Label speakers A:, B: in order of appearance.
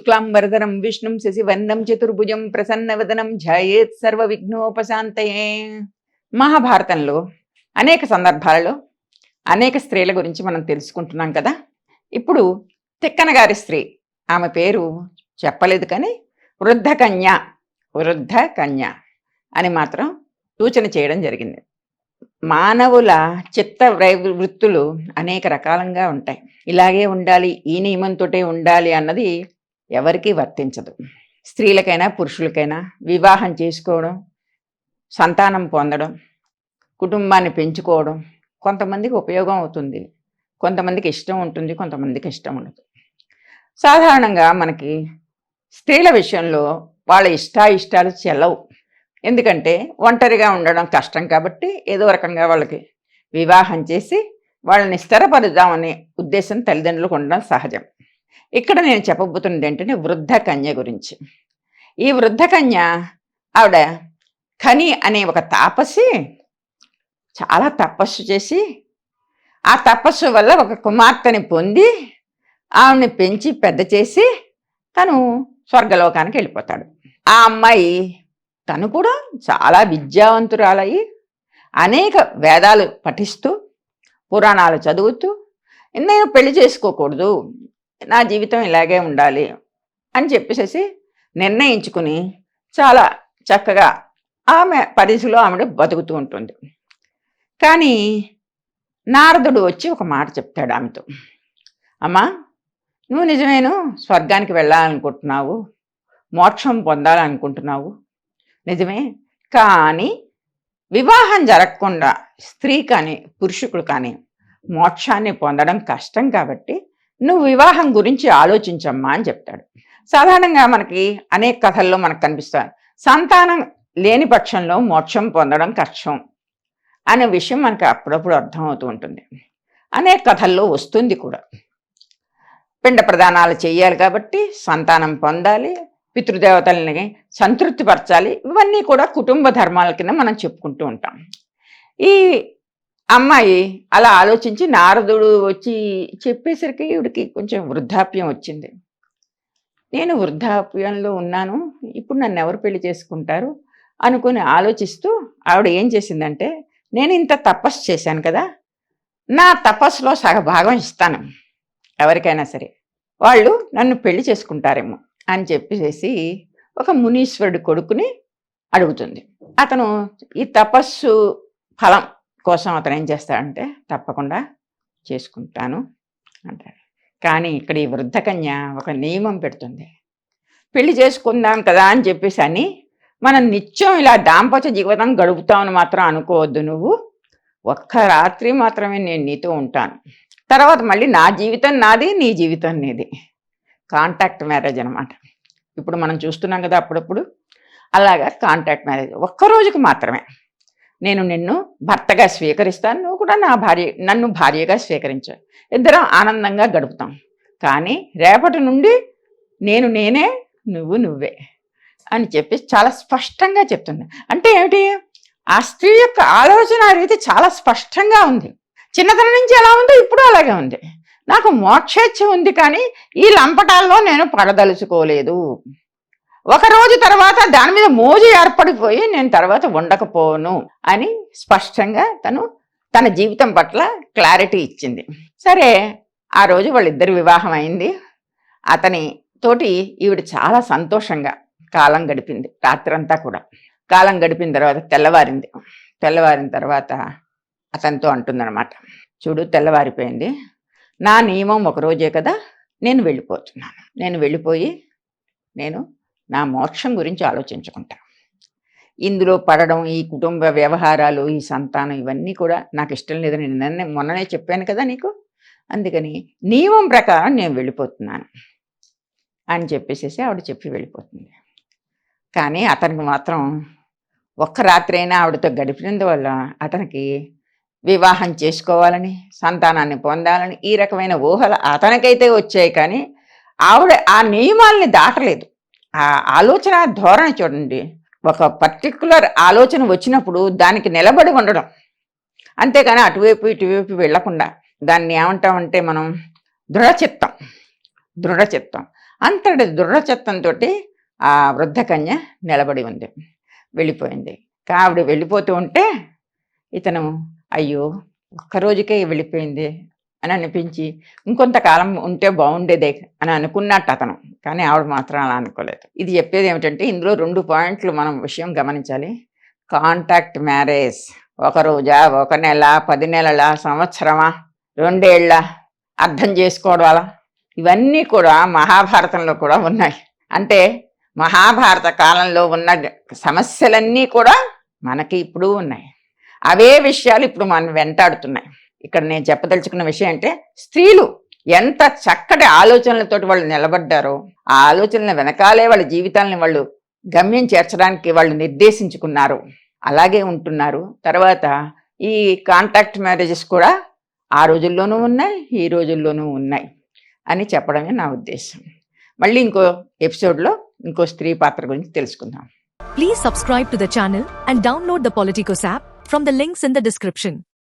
A: శుక్లాంబరధరం విష్ణుం శశివర్ణం చతుర్భుజం ప్రసన్నవదనం ధ్యాయేత్ సర్వ విఘ్నోపశాంతయే. మహాభారతంలో అనేక సందర్భాలలో అనేక స్త్రీల గురించి మనం తెలుసుకుంటున్నాం కదా. ఇప్పుడు తిక్కన గారి స్త్రీ, ఆమె పేరు చెప్పలేదు కానీ వృద్ధ కన్య అని మాత్రం సూచన చేయడం జరిగింది. మానవుల చిత్త వృత్తులు అనేక రకాలంగా ఉంటాయి. ఇలాగే ఉండాలి, ఈ నియమంతో ఉండాలి అన్నది ఎవరికీ వర్తించదు. స్త్రీలకైనా పురుషులకైనా వివాహం చేసుకోవడం, సంతానం పొందడం, కుటుంబాన్ని పెంచుకోవడం కొంతమందికి ఉపయోగం అవుతుంది, కొంతమందికి ఇష్టం ఉంటుంది, కొంతమందికి ఇష్టం ఉండదు. సాధారణంగా మనకి స్త్రీల విషయంలో వాళ్ళ ఇష్టాలు చెల్లవు. ఎందుకంటే ఒంటరిగా ఉండడం కష్టం కాబట్టి ఏదో రకంగా వాళ్ళకి వివాహం చేసి వాళ్ళని స్థిరపరుద్దామనే ఉద్దేశం తల్లిదండ్రులకు ఉండడం సహజం. ఇక్కడ నేను చెప్పబోతున్నది ఏంటంటే వృద్ధ కన్య గురించి. ఈ వృద్ధ కన్య ఆవిడ ఖని అనే ఒక తాపసి చాలా తపస్సు చేసి ఆ తపస్సు వల్ల ఒక కుమార్తెని పొంది ఆవిడని పెంచి పెద్ద చేసి తను స్వర్గలోకానికి వెళ్ళిపోతాడు. ఆ అమ్మాయి తను కూడా చాలా విద్యావంతురాలయ్యి అనేక వేదాలు పఠిస్తూ పురాణాలు చదువుతూ నేను పెళ్లి చేసుకోకూడదు, నా జీవితం ఇలాగే ఉండాలి అని చెప్పేసి నిర్ణయించుకుని చాలా చక్కగా ఆమె పరిధిలో ఆమె బతుకుతూ ఉంటుంది. కానీ నారదుడు వచ్చి ఒక మాట చెప్తాడు ఆమెతో, అమ్మా నువ్వు నిజమేను స్వర్గానికి వెళ్ళాలనుకుంటున్నావు, మోక్షం పొందాలనుకుంటున్నావు నిజమే, కానీ వివాహం జరగకుండా స్త్రీ కానీ పురుషుడు కానీ మోక్షాన్ని పొందడం కష్టం కాబట్టి నువ్వు వివాహం గురించి ఆలోచించమ్మా అని చెప్తాడు. సాధారణంగా మనకి అనేక కథల్లో మనకు కనిపిస్తాయి, సంతానం లేని పక్షంలో మోక్షం పొందడం కష్టం అనే విషయం మనకి అప్పుడప్పుడు అర్థమవుతూ ఉంటుంది. అనేక కథల్లో వస్తుంది కూడా. పిండ ప్రదానాలు చేయాలి కాబట్టి సంతానం పొందాలి, పితృదేవతల్ని సంతృప్తిపరచాలి, ఇవన్నీ కూడా కుటుంబ ధర్మాల కింద మనం చెప్పుకుంటూ ఉంటాం. ఈ అమ్మాయి అలా ఆలోచించి నారదుడు వచ్చి చెప్పేసరికి ఈవిడికి కొంచెం వృద్ధాప్యం వచ్చింది. నేను వృద్ధాప్యంలో ఉన్నాను, ఇప్పుడు నన్ను ఎవరు పెళ్లి చేసుకుంటారు అనుకుని ఆలోచిస్తూ ఆవిడ ఏం చేసిందంటే, నేను ఇంత తపస్సు చేశాను కదా, నా తపస్సులో సగభాగం ఇస్తాను ఎవరికైనా సరే, వాళ్ళు నన్ను పెళ్లి చేసుకుంటారేమో అని చెప్పేసి ఒక మునీశ్వరుడి కొడుకుని అడుగుతుంది. అతను ఈ తపస్సు ఫలం కోసం అతను ఏం చేస్తాడంటే తప్పకుండా చేసుకుంటాను అంటాడు. కానీ ఇక్కడ ఈ వృద్ధ కన్య ఒక నియమం పెడుతుంది, పెళ్లి చేసుకుందాం కదా అని చెప్పేసి అని మనం నిత్యం ఇలా దాంపత్య జీవితం గడుపుతామని మాత్రం అనుకోవద్దు. నువ్వు ఒక్క రాత్రి మాత్రమే నేను నీతో ఉంటాను, తర్వాత మళ్ళీ నా జీవితం నాది, నీ జీవితం నీది. కాంటాక్ట్ మ్యారేజ్ అనమాట. ఇప్పుడు మనం చూస్తున్నాం కదా అప్పుడప్పుడు, అలాగా కాంటాక్ట్ మ్యారేజ్. ఒక్కరోజుకు మాత్రమే నేను నిన్ను భర్తగా స్వీకరిస్తాను, నువ్వు కూడా నన్ను భార్యగా స్వీకరించావు, ఇద్దరం ఆనందంగా గడుపుతాం. కానీ రేపటి నుండి నేనే, నువ్వు నువ్వే అని చెప్పి చాలా స్పష్టంగా చెప్తుంది. అంటే ఏమిటి, ఆ స్త్రీ యొక్క ఆలోచన రీతి చాలా స్పష్టంగా ఉంది. చిన్నతనం నుంచి ఎలా ఉందో ఇప్పుడు అలాగే ఉంది. నాకు మోక్షేచ్ఛ ఉంది, కానీ ఈ లంపటాల్లో నేను పడదలుచుకోలేదు. ఒక రోజు తర్వాత దాని మీద మోజు ఏర్పడిపోయి నేను తర్వాత ఉండకపోను అని స్పష్టంగా తన జీవితం పట్ల క్లారిటీ ఇచ్చింది. సరే, ఆ రోజు వాళ్ళిద్దరి వివాహం అయింది. అతని తోటి ఈవిడ చాలా సంతోషంగా కాలం గడిపింది. రాత్రంతా కూడా కాలం గడిపిన తర్వాత తెల్లవారిన తర్వాత అతనితో అంటుందన్నమాట, చూడు తెల్లవారిపోయింది, నా నియమం ఒకరోజే కదా, నేను వెళ్ళిపోతున్నాను. నేను వెళ్ళిపోయి నా మోక్షం గురించి ఆలోచించుకుంటా. ఇందులో పడడం, ఈ కుటుంబ వ్యవహారాలు, ఈ సంతానం, ఇవన్నీ కూడా నాకు ఇష్టం లేదని మొన్ననే చెప్పాను కదా నీకు, అందుకని నియమం ప్రకారం నేను వెళ్ళిపోతున్నాను అని చెప్పేసి ఆవిడ చెప్పి వెళ్ళిపోతుంది. కానీ అతనికి మాత్రం ఒక్క రాత్రి అయినా ఆవిడతో గడిపినందువల్ల అతనికి వివాహం చేసుకోవాలని, సంతానాన్ని పొందాలని ఈ రకమైన ఊహలు అతనికైతే వచ్చాయి. కానీ ఆవిడ ఆ నియమాల్ని దాటలేదు. ఆ ఆలోచన ధోరణి చూడండి, ఒక పర్టిక్యులర్ ఆలోచన వచ్చినప్పుడు దానికి నిలబడి ఉండడం, అంతేగాని అటువైపు ఇటువైపు వెళ్లకుండా. దాన్ని ఏమంటామంటే మనం దృఢచిత్తం. అంతటి దుర్రచత్వంతో ఆ వృద్ధ కన్య నిలబడి ఉంది, వెళ్ళిపోయింది. ఆవిడ వెళ్ళిపోతూ ఉంటే ఇతను అయ్యో ఒక్కరోజుకే వెళ్ళిపోయింది అని అనిపించి ఇంకొంతకాలం ఉంటే బాగుండేదే అని అనుకున్నట్టు అతను. కానీ ఆవిడ మాత్రం అలా అనుకోలేదు. ఇది చెప్పేది ఏమిటంటే ఇందులో 2 పాయింట్లు మనం విషయం గమనించాలి. కాంటాక్ట్ మ్యారేజ్, ఒక రోజా, ఒక నెల, 10 నెలల, సంవత్సరమా, 2 ఏళ్ళ, అర్థం చేసుకోవడాలా, ఇవన్నీ కూడా మహాభారతంలో కూడా ఉన్నాయి. అంటే మహాభారత కాలంలో ఉన్న సమస్యలన్నీ కూడా మనకి ఇప్పుడు ఉన్నాయి. అవే విషయాలు ఇప్పుడు మనం వెంటాడుతున్నాయి. ఇక్కడ నేను చెప్పదలుచుకున్న విషయం అంటే స్త్రీలు ఎంత చక్కటి ఆలోచనలతోటి వాళ్ళు నిలబడ్డారో, ఆ ఆలోచనల వెనకాలే వాళ్ళ జీవితాలని వాళ్ళు గమ్యం చేర్చడానికి వాళ్ళు నిర్దేశించుకున్నారు, అలాగే ఉంటున్నారు. తర్వాత ఈ కాంటాక్ట్ మ్యారేజెస్ కూడా ఆ రోజుల్లోనూ ఉన్నాయి, ఈ రోజుల్లోనూ ఉన్నాయి అని చెప్పడమే నా ఉద్దేశం. మళ్ళీ ఇంకో ఎపిసోడ్లో ఇంకో స్త్రీ పాత్ర గురించి తెలుసుకుందాం.
B: Please subscribe to the channel and download the Politicos app from the links in the description.